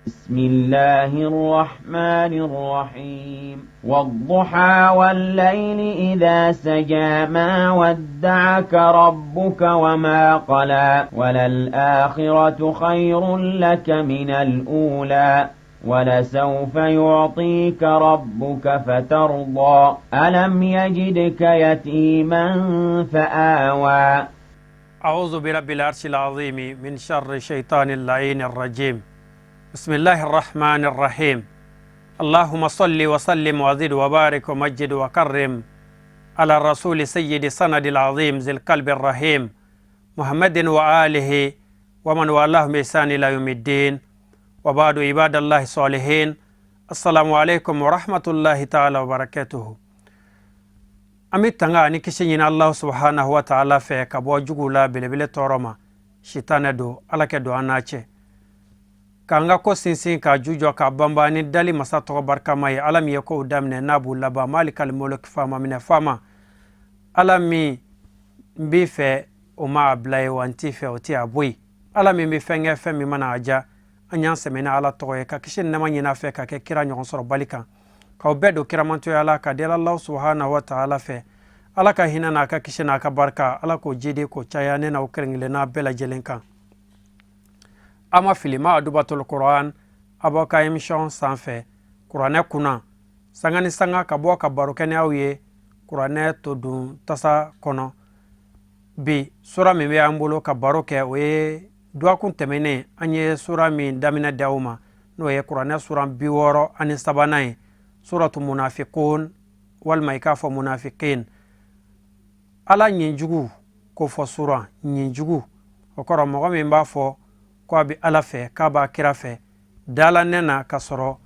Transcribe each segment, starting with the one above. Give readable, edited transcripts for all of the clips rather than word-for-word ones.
بسم الله الرحمن الرحيم والضحى والليل إذا سجى ما ودعك ربك وما قلى وللآخرة خير لك من الأولى ولسوف يعطيك ربك فترضى ألم يجدك يتيما فآوى أعوذ برب العرش العظيم من شر الشيطان اللعين الرجيم بسم الله الرحمن الرحيم اللهم صل وسلم وزد وبارك ومجد وكرم على الرسول سيد سند العظيم ذي القلب الرحيم محمد وآله ومن والاه بإحسان إلى يوم الدين وبعد عباد الله الصالحين السلام عليكم ورحمة الله تعالى وبركاته amitanga ni kishinyina Allah subhanahu wa ta'ala fe kabo jugula belebele toroma shitane do alake do anache kanga ko sinsin ka jujo ka bamba ni dali masato barka mai alam yako damne nabu laba malikal mulk fama min fama alami bife uma ablay wanti fe oti abui alami mi fenge fe mi mana aja anyan semena ala toye ka kishin na manyina fe ka ke kira nyon soro balika ka bedo kiramanto ala ka del Allah subhanahu wa ta'ala fe ala ka hinana ka kishina ka barka ala ko jide ko chaya ne na ukrengle na bela jelenka ama filima adubatul Quran aboka emission sanfe Qur'ane kuna sangani sanga ka bo ka barokene awiye Qur'ane to dun tasa kono bi sura mi be ambulo ka baroke we dua kun temene anye sura mi damina dauma no ye Qur'ane sura biworo ani sabanai suratu munafiqun wal maikafa munafiqin ala nyinjugu ko fo sura nyinjugu okoro mo mi mba fo ko bi ala fe ka ba kira fe dala nena kasoro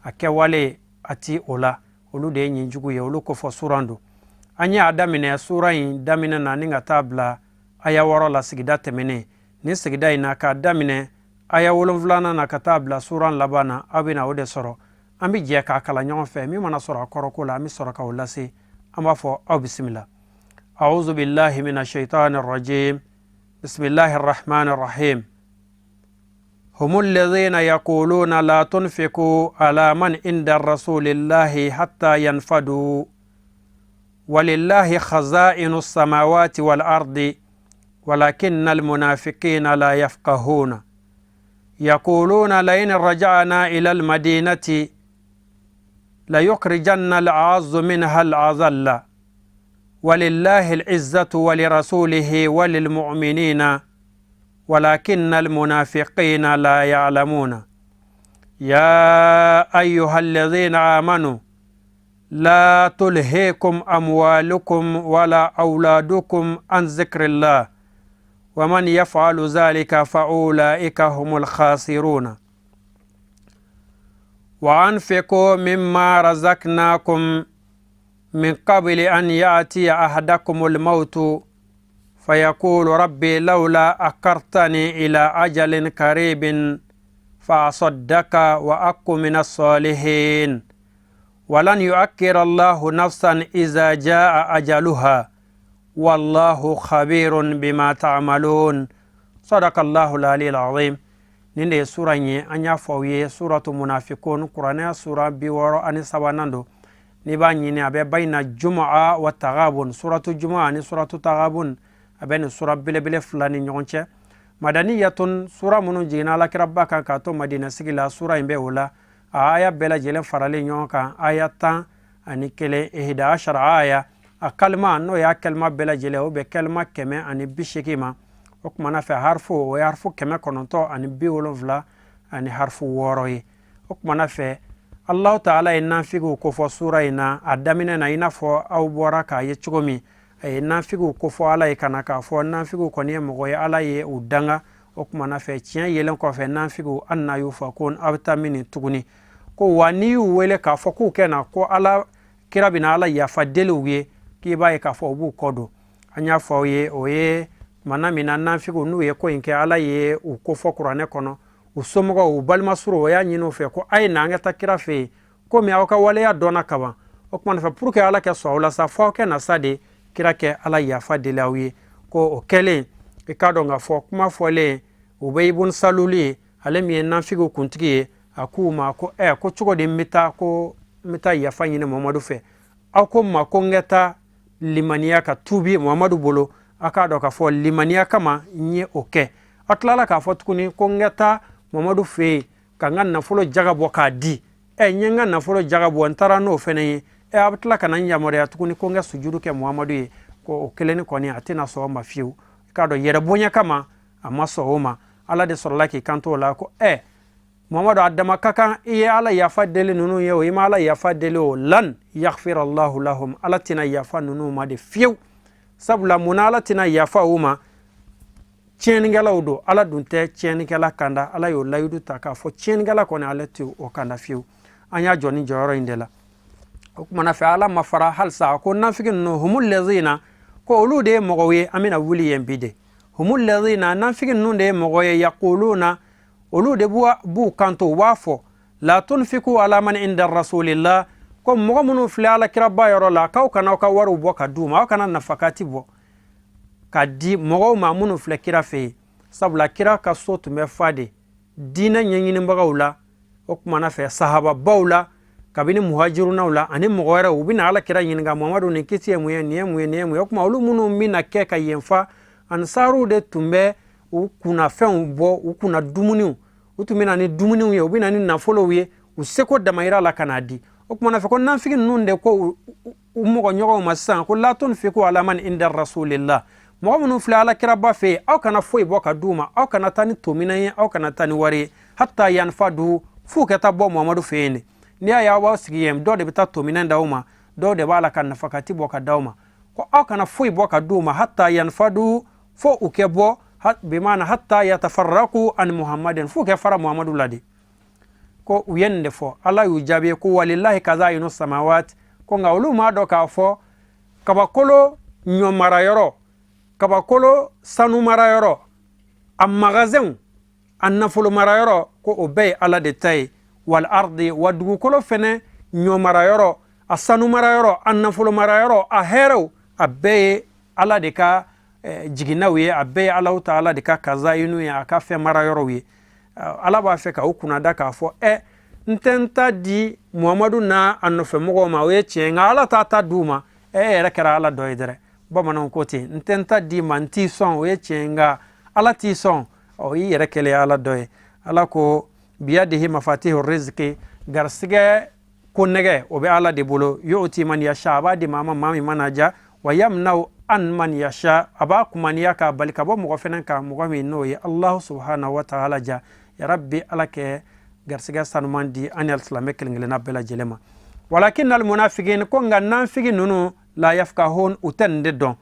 ake wale ati ola olu de nyinjugu ye olu ko fo surando anya adamine sura yin damine na ninga tabla aya woro la sigida temene ni sigida ina ka damine aya wolon vlana na katabla suran labana abina ode soro ambi je ka kala nyon fe mi mana soro koroko la mi soro ka wulasi amba fo aw bismillah a'udhu billahi minash shaitanir rajim bismillahir rahmanir rahim humul ladhina yaquluna la tunfiqu ala man inda rasulillahi hatta yanfadu walillahi khaza'inus samawati wal ardi walakinnal munafiqina la yafqahuna yaquluna la in raja'na ila al madinati لا يخرجن الأعز منها الأذل ولله العزة ولرسوله وللمؤمنين ولكن المنافقين لا يعلمون يا أيها الذين آمنوا لا تلهيكم أموالكم ولا أولادكم عن ذكر الله ومن يفعل ذلك فأولئك هم الخاسرون وأنفقوا مما رزقناكم من قبل أن يأتي أحدكم الموت فيقول ربي لولا أخرتني إلى أجل قريب فأصدق وأكن من الصالحين ولن يؤخر الله نفسا إذا جاء أجلها والله خبير بما تعملون صدق الله العلي العظيم ninde sura nye anya fawye suratu munafiqun Qur'ana sura biworo ani sabanando ni ba nyini abe bayna jumaa wa taghabun suratu jumaa ni suratu taghabun abe ni sura bilebile fulani nyonche madaniyatun sura munu jina la kirabaka ka to madina sigila sura imbe wala aya bela jelen farale nyonka aya tan ani kele 11 aya akalma no ya kalma bela jele o be kalma keme ani bishikima okmana fe harfu wa harfu keme kononto ani biwolofla ani harfu woroyi okmana fe Allah ta'ala inna figu ko fo sura ina adamina na ina fo aw boraka ye chugomi inna figu ko fo ala ikana ka fo na figu ko ne mo ya ala ye udanga okmana fe chien yelen ko fe na figu anna yufakun abtamini tuguni ko wani wele ka fo ku kena ko ala kirabina ala ya fadelu ye ki baye ka fo bu kodo anya fo ye oye mana mina nafigu nu ye ko inke ala ye u ko fo Qur'ane kono usomogo u balma suro ya nyino fe ko ay na ngata kira fe ko mi awka wale ya dona kaba okman fa pour que ala ke so wala sa fo ke na sade kira ke ala ya fa de lawi ko o kele e kado nga fo kuma fo le ubay ibn saluli alemi nafigu kuntigi akuma ko ko chugo de mita yafa nyine Muhammadu fe ako ma ko ngeta limaniya ka tubi Muhammadu bolo aka do ka fo limaniya kama nye oke atlala ka fo tukuni ko ngeta Muhammadu fe ka nganna fulo jagabo ka di nyenga na fulo jagabo ntara no fene abtla kana nyamore atukuni ko nga sujudu ke Muhammadu ye ko okeleni koni atina so ma fiu ka do yere bonya kama amaso homa ala de sorlaki kanto la ko Muhammadu adama kaka ala yafa dele nunu ye o ima ala yafa dele o lan yaghfir Allahu lahum ala tina yafa nunu ma de fiu sabula munala tina yafa uma cheningala udo ala dunte cheningala kanda ala yo layudu taka fo cheningala koni ala ti o kanda fiu anya joni joro indela kuma fa ala mafara halsa ko nafikin no humul lazina ko ulude mogowe amina wuli yembide humul lazina nafikin no de mogoye yaquluna ulude bu kanto wafo la tunfiku ala man inda rasulillah ko mogomunu filala kiraba yoro la kana ka waru bo ka duma kana nafakati bo kadi mogo mamunu fle kira fe sabla kira ka sotu me fade dina nyanyini mbagawla o kuma na fe sahaba bawla kabini muhajiruna wala ani mogora ubina ala kira nyinga Muhammadu ne kiti emu kuma ulu munu mina keka yenfa ansaru de tumbe ukuna fen bo ukuna dumuni utumina ni dumuni ye ubina ni nafolo ye useko damaira la kanadi o kuma na fe ko nan figi nunde ko umogo nyogo masan ko la tun fiku ala man inda rasulillah mu'minu fila ala kira ba fe aw kana foi bo ka duma aw kana tani tomina ye aw kana tani wari hatta yanfadu fu ka tabbo Muhammadu fe ni ya wa sigiyem do de bita tomina ndawma do de bala kan nafakati bo ka dawma ko aw kana foi bo ka duma hatta yanfadu fo ukebo bi mana hatta yatafarraqu an Muhammadin fu ka fara Muhammadu ladi ko uyende fo ala yujabe ko walillahi kazainu samawat ko ngawlu ma do ka fo kabakolo nyomara yoro kabakolo sanu mara yoro am magasin annafulu mara yoro ko obey ala de tay wal ardi wadugu kolo fene nyomara yoro asanu mara yoro annafulu mara yoro a hero abbe ala de ka jiginawe abbe ala taala de ka kazainu ya ka fe mara yoro wi ala ba fe ka ukuna da ka fo ntenta di Muhammadu na annofe mogo ma we chenga ala tata duma rekera ala doidere bamanon kote ntenta di manti son we chenga ala ti son o yi rekele ala doy ala ko biyadihi mafatihu rizqi garsige kunnege o be ala de bolo yu'ti man yasha ba di mami manaja wa yamnau an man yasha aba kuman yaka balika bo mo fenen ka mo mi no ya Allah subhanahu wa ta'ala ja ya rabbi alake garsiga sanumandi anil islamic lingilena bela jelema walakin al munafiqin ko ngannan figi nunu la yafkahun utende don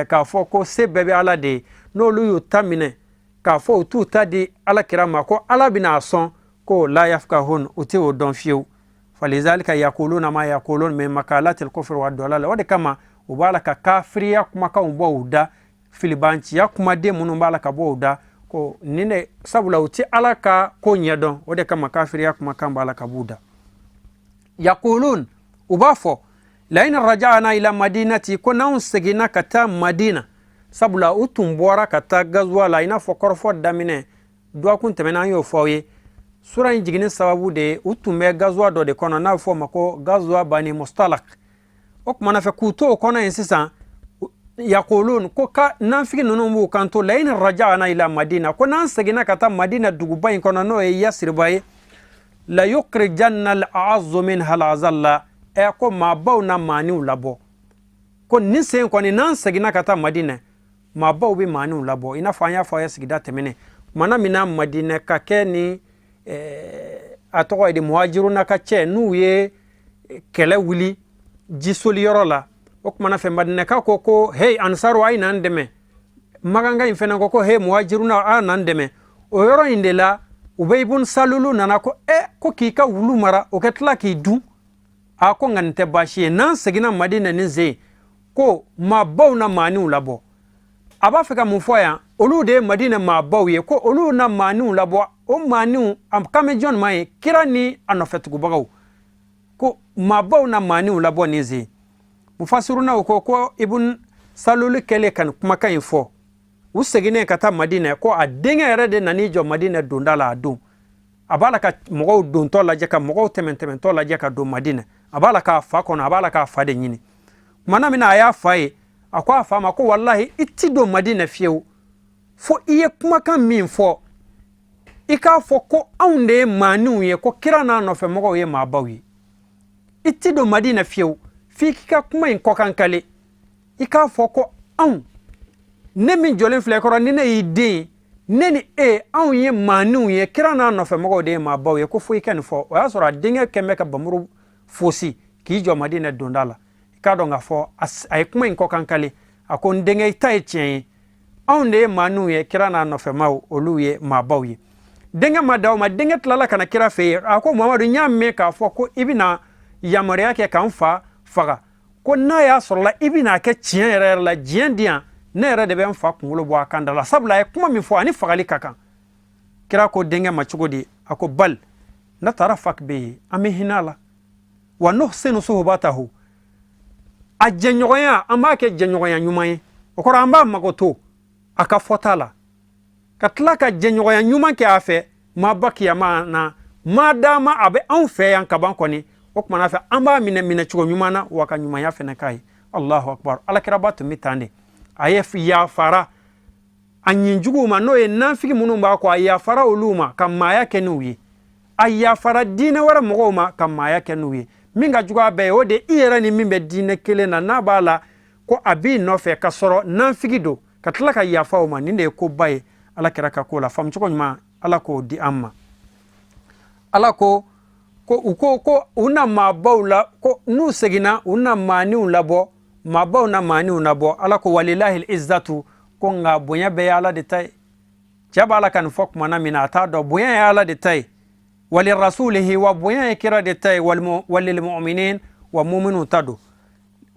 ka fo ko sebebe ala de no lu yutamine ka fo tutadi ala kirama ko ala bina son ko la yafkahun uti o don fiu falizalika yaquluna ma yaqulun min makalat al kufr wa dalal wa de kama ubala ka kafiriya kuma ka uboda filibanci ya kuma de munu bala ka boda ko nine sabula uti ala ka ko nyedon o de kama kafiriya kuma kan bala ka buda yaqulun ubafo la in raja'na ila madinati ko nan segina kata madina sabula utumbora kata gazwa la ina fokorfo damine do kun temena yo foye sura injigini sababu de utume gazwa do de kono na fo mako gazwa bani mustalaq okuma na fe kuto kono insisa yaqulun ko ka nan figi nunu mu kanto la in raja'na ila madina ko nan segina kata madina dugu bayin kono no e yasir bayi la yukhrijanna al-a'azzu minha al-azalla ko ma baw na mani labo ko nisen ko ni nan segina kata madina ma baw bi mani labo ina fanya fa ya sigida temene mana mina madina ka keni atoko de muhajiruna ka che nuye kele wuli jisoli yorola okuma na fe madina ka ko hey ansaru ay nan deme maganga infena ko hey muhajiruna a nan deme o yoro indela Ubay ibn Salulu nana ko ko kika wulu mara o ketla ki du ako ngante bashi nan segina madina ninze ko ma baw na mani labo aba fika mufoya olu de madina ma baw ye ko olu na mani labo o mani am kame John mai kirani anofetugo bagaw ko ma baw na mani labo ninze mufasiruna ko ibn Salulu kele kan kuma kan info usegine kata madina ko adenga rede nani jo madina dundala adu abala ka mɔgɔw dontɔ lajɛ ka mɔgɔw tɛmɛntɛmɛntɔ lajɛ ka don Madina abala ka fa kɔnɔ abala ka fa de ɲini kumana mina a y'a fa ye a ko a fa ma ko wallahi i ti don Madina fiyewu fo i ye kumakan min fɔ i k'a fɔ ko anw de ye maaniw ye ko kira n'a nɔfɛ mɔgɔw ye maabaw ye i ti don Madina fiyewu f'i k'i ka kuma in kɔkan kale i k'a fɔ ko anw ne min jɔlen filɛ kɔrɔ ni ne y'i den ne ni anw ye maaniw ye kira n'a nɔfɛ mɔgɔw de ye maabaw ye ko fo i ka nin fɔ o y'a sɔrɔ a denkɛ kɛmɛ ka bamuru fosi k'i jɔ Madina donda la i k'a dɔn k'a fɔ a ye kuma in kɔkan kale a ko n denkɛ i ta ye tiɲɛ ye anw de ye maaniw ye kira n'a nɔfɛ maaw olu ye maabaw ye denkɛ ma da o ma denkɛ tilala ka na kira fɛ yen a ko Mamadu n y'a mɛn k'a fɔ ko i bɛna yamaruya kɛ k'an fa faga ko n'a y'a sɔrɔla i bɛna kɛ tiɲɛ yɛrɛ yɛrɛ la diɲɛ di yan ne yɛrɛ de bɛ n fa kunkolo bɔ a kan da la sabula a ye kuma min fɔ ani fagali ka kan kira ko denkɛ ma cogo di a ko bal na taara fak bɛ yen an bɛ hinɛ a la wa nuhsinu suhbatahu a jɛɲɔgɔnya an b'a kɛ jɛɲɔgɔnya ɲuman ye o kɔrɔ an b'a mago to a ka fɔta la ka tila ka jɛɲɔgɔnya ɲuman kɛ a fɛ ma ba kiyama na ma dama a bɛ anw fɛ yan kaban kɔni o kumana fɛ an b'a minɛ cogo ɲuman na wa ka ɲumanya fɛnɛ k'a ye Allahu akbar alakiraba tun bɛ tan de a ye yafara a ɲinjuguw ma n'o ye nafigi minnu b'a kɔ a yafara olu ma ka maaya kɛ n'u ye a yafara diinɛ wɛrɛ mɔgɔw ma ka maaya kɛ n'u ye min ka jugu a bɛɛ ye o de i yɛrɛ ni min bɛ diinɛ kelen na n'a b'a la ko a b'i nɔfɛ ka sɔrɔ nafigi don ka tila ka yafa o ma nin de ye koba ye alakira ka ko la faamucogo ɲuman ala k'o di an ma ala ko u na maabaw la ko n'u seginna u na maaniw labɔ maabaw na maaniw labɔ ala ko walilahi izzatu ko nka bonya bɛɛ ye ala de ta ye cɛ b'a la ka nin fɔ kumana min na a t'a dɔn bonya ye ala de ta ye wali rasulihi wa bonya ye kira de ta ye walil mu'minin wa mu'minu ta don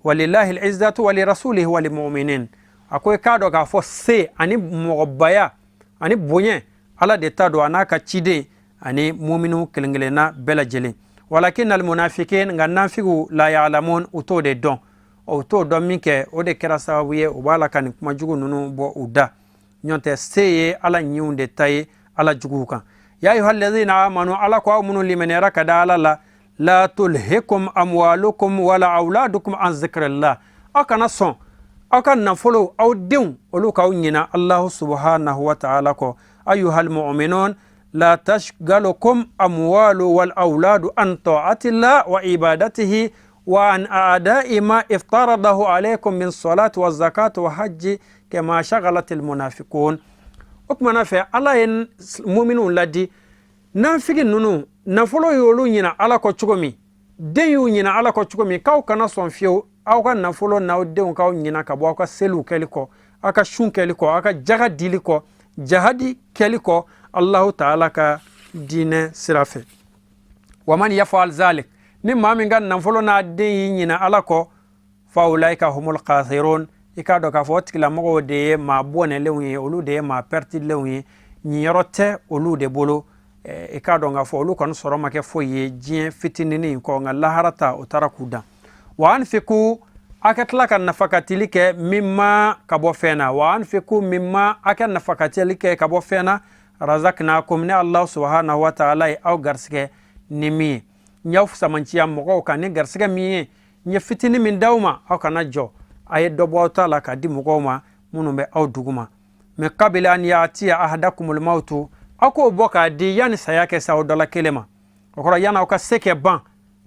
walilahi izzatu wali rasulihi wali mu'minin a ko i k'a dɔn k'a fɔ se ani mɔgɔbaya ani bonya ala de ta don a n'a ka ciden ani mu'minu kelen kelenna bɛɛ lajɛlen walakin al munafiqin nka nafigiw la ya'lamun u t'o de dɔn o t'o dɔn min kɛ o de kɛra sababu ye u b'a la ka nin kuma jugu ninnu bɔ u da ɲɔntɛ se ye ala ɲinw de ta ye ala juguw kan ya ayuha alladhina amanu ala ko aw minnu limaniyara ka da ala la la tulhikum amwalukum wala auladukum an zikrillah aw kana sɔn aw ka nafolo aw denw olu k'aw ɲina allahu subhanahu wa ta'ala kɔ ayuha almu'minun la tashgalukum amwalu wal auladu an ta'atillah wa ibadatihi وأن أعداء ما افترضه عليكم من صلاة والزكاة وحج كما شغلت المنافقون أكمنا في الله المؤمنون لدي نافقين نونو نفلو يولو ينا على كوتشومي ديو ينا على كوتشومي كاو كنا صنفيو أو كان نفلو ناو ديو كاو ينا كبو أو كسلو كاليكو أو كشون كاليكو أو كجاغا ديليكو جهادي كاليكو الله تعالى كدين سرافي ومن يفعل ذلك ni maa min ka nafolo n'a den y'i ɲina ala kɔ fa ulaika humul khasirun i k'a dɔn k'a fɔ o tigilamɔgɔw de ye maa bɔnɛlenw ye olu de ye maa pɛritilenw ye ɲiyɔrɔ tɛ olu de bolo i k'a dɔn k'a fɔ olu kɔni sɔrɔ ma kɛ foyi ye diɲɛ fitininin kɔ nka lahara ta o taara k'u dan wa anfiqu a ka tila ka nafakatili kɛ mimma ka bɔ fɛn na wa anfiqu mimma a ka nafakatili kɛ ka bɔ fɛn na razaqnakum ni Allah subhanahu wa ta'ala ye aw garisɛgɛ ni min ye n y'aw samanciya mɔgɔw kan ni garisɛgɛ min ye n ye fitini min d'aw ma aw kana jɔ a ye dɔ bɔ aw ta la k'a di mɔgɔw ma minnu bɛ aw dugu ma mɛ kabila an ya'tiya ahadakumul mawtu aw k'o bɔ k'a di yanni saya kɛ sa aw dɔ la kelen ma o kɔrɔ yanni aw ka se kɛ ban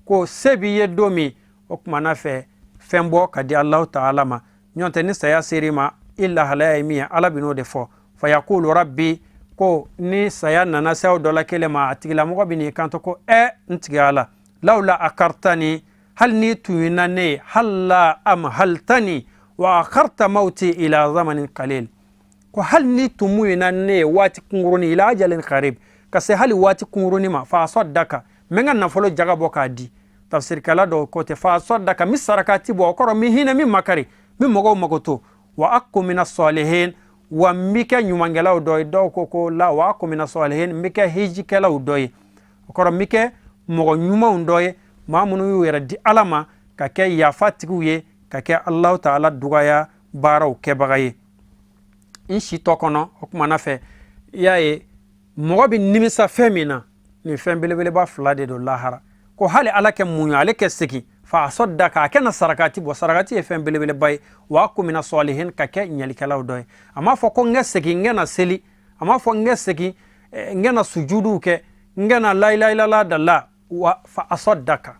ko se b'i ye don min o kumana fɛ fɛn bɔ ka di Allahu ta'ala ma ɲɔn tɛ ni saya ser'i ma i lahalaya ye min ye ala bɛn'o de fɔ fa yaqulu rabbi ko ni saya nana se aw dɔ la kelen ma a tigilamɔgɔ bɛ n'i kanto ko n tigi ala lawla akartani hali ni tuyina ne ye halla amhaltani wa akharta mauti ila zamanin qalil ko hali ni tumuyina ne ye waati kungurunin ila ajalin qarib ka se hali waati kungurunin ma fa saddaka n ka nafolo jaga bɔ k'a di tafsirikɛla dɔw ko tɛ fa saddaka min sarakati bɔ o kɔrɔ min hinɛ min makari min mɔgɔw mago to wa akku mina salihin wa n bɛ kɛ ɲumankɛlaw dɔ ye dɔw ko la wa akku mina salihin n bɛ kɛ hijikɛlaw dɔ ye o kɔrɔ n bɛ kɛ mɔgɔ ɲumanw dɔ ye maa minnu y'u yɛrɛ di ala ma ka kɛ yafatigiw ye ka kɛ Allahu ta'ala dugaya baaraw kɛbaga ye n si tɔ kɔnɔ o kumana fɛ i y'a ye mɔgɔ bɛ nimisa fɛn min na ni fɛn belebeleba fila de do lahara ko hali ala kɛ muɲu ale kɛ segi fa asaddaka a kɛna sarakati bɔ sarakati ye fɛn belebeleba ye wa aku mina salihin ka kɛ ɲalikɛlaw dɔ ye a m'a fɔ ko n kɛ segi n kɛna seli a m'a fɔ n kɛ segi n kɛna sujuduw kɛ n kɛna la ilaha illallah da la wa fa asaddaka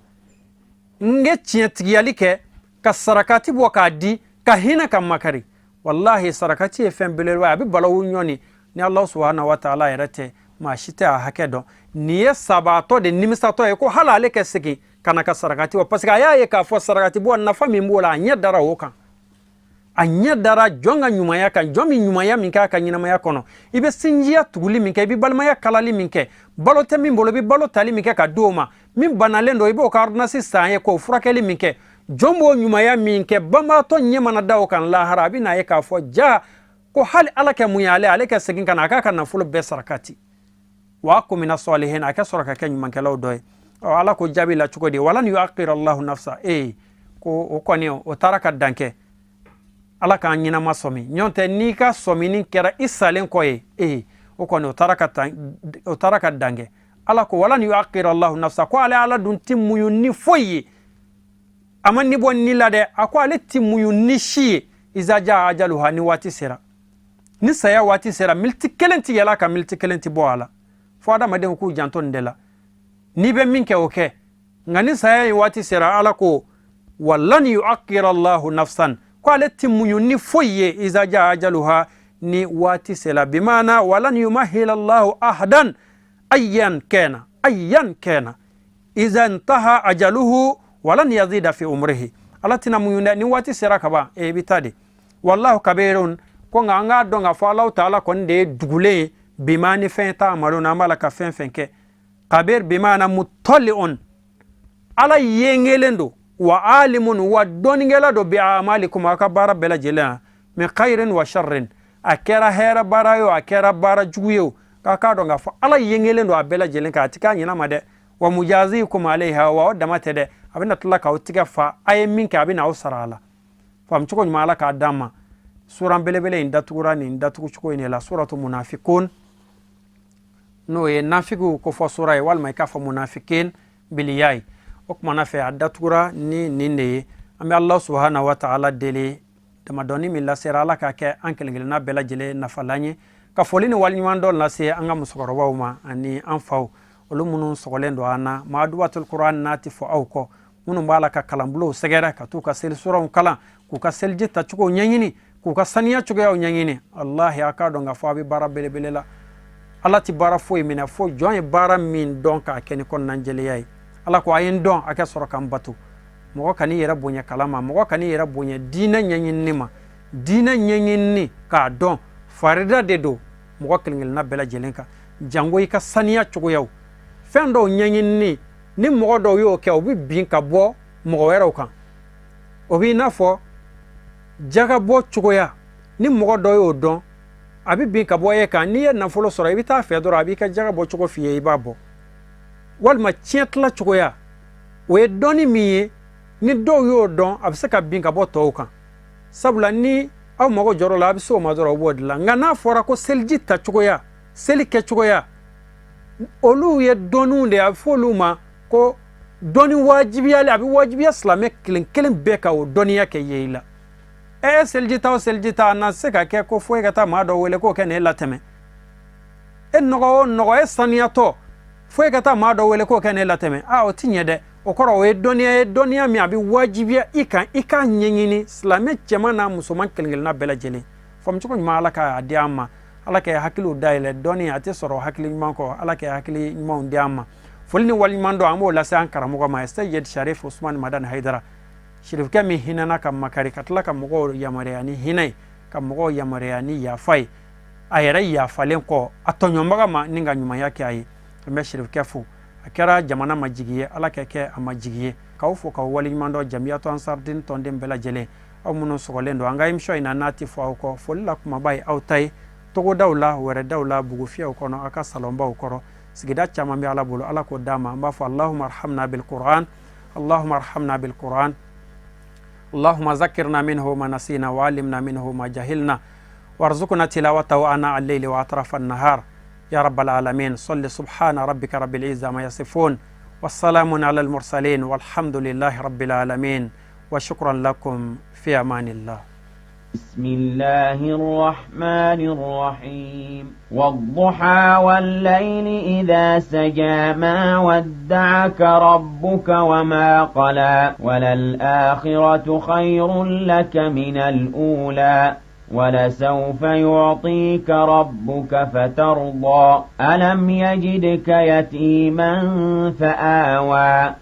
n kɛ tiɲɛtigiyali kɛ ka sarakati bɔ k'a di ka hinɛ ka makari wallahi sarakati ye fɛn belebeleba a bɛ balawu ɲɔni ni Allah subhanahu wa ta'ala yɛrɛ tɛ maa si tɛ a hakɛ dɔn nin ye sabatɔ de nimisatɔ ye ko hali ale kɛ segin ka na ka sarakati bɔ parce que a y'a ye k'a fɔ sarakati bɔ nafa min b'o la a ɲɛ dara o kan a ɲɛ dara jɔn ka ɲumanya kan jɔn min ɲumanya min kɛ a ka ɲɛnamaya kɔnɔ i bɛ sinjiya tuguli min kɛ i bɛ balimaya kalali min kɛ balo tɛ min bolo i bɛ balo tali min kɛ ka di o ma min banalen don i b'o ka ordonnance san ye k'o furakɛli min kɛ jɔn b'o ɲumanya min kɛ banbaatɔ ɲɛ mana da o kan lahara a bɛ n'a ye k'a fɔ ja ko hali ala kɛ mun ye ale kɛ segin ka na a k'a ka nafolo bɛɛ sarakati wa aku mina salihin a kɛ sɔrɔ ka kɛ ɲumankɛlaw dɔ ye ala ko jaabi la cogo di walan yu'akhir Allahu nafsa ko o kɔni o taara ka dan kɛ ala k'an ɲɛnama sɔmi ɲɔn tɛ n'i ka sɔmini kɛra i salen kɔ ye o kɔni o taara ka dan kɛ ala ko walan yu'akhir Allahu nafsa ko ale ala dun ti muɲu ni foyi ye a ma ni bɔ ni la dɛ a ko ale ti muɲu ni si ye iza jaa ajaluha ni waati sera ni saya waati sera militi kelen ti yɛlɛ ka militi kelen ti bɔ a la fo adamadenw k'u janto nin de la n'i bɛ min kɛ o kɛ nka ni saya ye waati sera ala ko walan yu'akhir Allahu nafsan ko ale ti muɲu ni foyi ye iza jaa ajaluha ni waati sera bimaana walan yumahhil Allahu ahadan ayyan kana iza intaha ajaluhu walan yazida fi umrihi ala tina muɲu dɛ ni waati sera ka ban i bɛ taa de wallahu kabirun ko nga an k'a dɔn k'a fɔ Alahu Taala kɔni de ye dugulen bima ni fɛn t'a malo na an b'a la ka fɛn fɛn kɛ kabir bimana mutali'un ala yengelen do wa alimun wa dɔnikɛla do bi amalikum a ka baara bɛɛ lajɛlen min khairin wa sharrin a kɛra hɛrɛ baara ye o a kɛra baara jugu ye o k'a dɔn k'a fɔ ala yengelen do a bɛɛ lajɛlen kan a ti k'a ɲɛnama dɛ wa mujazikum alayha wa o dama tɛ dɛ a bɛna tila k'aw tigɛ fa a ye min kɛ a bɛna aw sara a la faamu cogo ɲuman ala k'a d'an ma suran belebele in datugura nin datugu cogo in la suratu munafikun n'o ye nafigiw ko fɔ sura ye walima i k'a fɔ munafikin biliyayi o kumana fɛ a datugura ni nin de ye an bɛ Allah subhanahu wa ta'ala deli damadɔni min lasera ala k'a kɛ an kelenkelenna bɛɛ lajɛlen nafalan ye ka foli ni waliɲuman dɔ lase an ka musokɔrɔbaw ma ani an faw olu minnu sɔgɔlen don an na maadubatul Qur'an n'a ti fɔ aw kɔ minnu b'a la ka kalanbulon sɛgɛrɛ ka t'u ka seli suraw kalan k'u ka seliji tacogo ɲɛɲini k'u ka saniya cogoyaw ɲɛɲini wallahi a k'a dɔn k'a fɔ a bɛ baara belebele la ala ti baara foyi minɛ fo jɔn ye baara min dɔn k'a kɛ ni kɔnɔnajɛlenya ye ala ko a ye n dɔn a kɛ sɔrɔ k'an bato mɔgɔ kan'i yɛrɛ bonya kala ma mɔgɔ kan'i yɛrɛ bonya diinɛ ɲɛɲinini ma diinɛ ɲɛɲinini k'a dɔn farida de don mɔgɔ kelenkelenna bɛɛ lajɛlen kan jango i ka saniya cogoyaw fɛn dɔw ɲɛɲinini ni mɔgɔ dɔw y'o kɛ o bɛ bin ka bɔ mɔgɔ wɛrɛw kan o b'i n'a fɔ jagabɔ cogoya ni mɔgɔ dɔ y'o dɔn a bɛ bin ka bɔ e kan n'i ye nafolo sɔrɔ i bɛ taa fɛ dɔrɔn a b'i ka jagabɔ cogo f'i ye i b'a bɔ walima tiɲɛtila cogoya o ye dɔnni min ye ni dɔw y'o dɔn a bɛ se ka bin ka bɔ tɔw kan sabula ni aw mago jɔrɔ la a bɛ se o ma dɔrɔn o b'o de la nka n'a fɔra ko seliji ta cogoya seli kɛ cogoya olu ye dɔnniw de a bɛ fɔ olu ma ko dɔnni wajibiyali a bɛ wajibiya silamɛ kelen kelen bɛɛ ka o dɔnniya kɛ ye i la seliji ta a na se ka kɛ ko fo e ka taa maa dɔ wele k'o kɛ nin latɛmɛ e nɔgɔ o nɔgɔ e saniyatɔ fo e ka taa maa dɔ wele k'o kɛ nin latɛmɛ o ti ɲɛ dɛ o kɔrɔ o ye dɔnniya min a bɛ wajibiya i kan i k'a ɲɛɲini silamɛ cɛman n'a musoman kelenkelenna bɛɛ lajɛlen faamucogo ɲuman ala k'a di an ma ala kɛ hakiliw dayɛlɛ dɔnni a tɛ sɔrɔ hakili ɲuman kɔ ala kɛ hakili ɲumanw di an ma foli ni waliɲuman dɔ an b'o lase an karamɔgɔ ma Sayyid Sharif Usman Madan Haidara shirifkɛ min hinɛna ka makari ka tila ka mɔgɔw yamaruya ni hinɛ ka mɔgɔw yamaruya ni yafa ye a yɛrɛ yafalen kɔ a tɔɲɔnbaga ma ni ka ɲumanya kɛ a ye an bɛ shirifkɛ fo a kɛra jamana majigi ye ala kɛ kɛ a majigi ye k'aw fo k'aw waliɲuman dɔ jamiyatu ansardin tɔnden bɛɛ lajɛlen aw minnu sɔgɔlen don an ka émission in na n'a ti fɔ aw kɔ foli la kumaba ye aw ta ye togodaw la wɛrɛdaw la bugufiyɛw kɔnɔ aw ka salonbaw kɔrɔ sigida caman bɛ ala bolo ala k'o d'a ma an b'a fɔ allahumma arhamna bil Qur'an allahumma arhamna bil Qur'an اللهم ذكرنا منه ما نسينا وعلمنا منه ما جهلنا وارزقنا تلاوته آناء الليل وأطراف النهار يا رب العالمين. صل سبحان ربك رب العزة ما يصفون والسلام على المرسلين والحمد لله رب العالمين وشكرا لكم في أمان الله. بسم الله الرحمن الرحيم. والضحى والليل إذا سجى ما ودعك ربك وما قلى وللآخرة خير لك من الأولى ولسوف يعطيك ربك فترضى ألم يجدك يتيما فآوى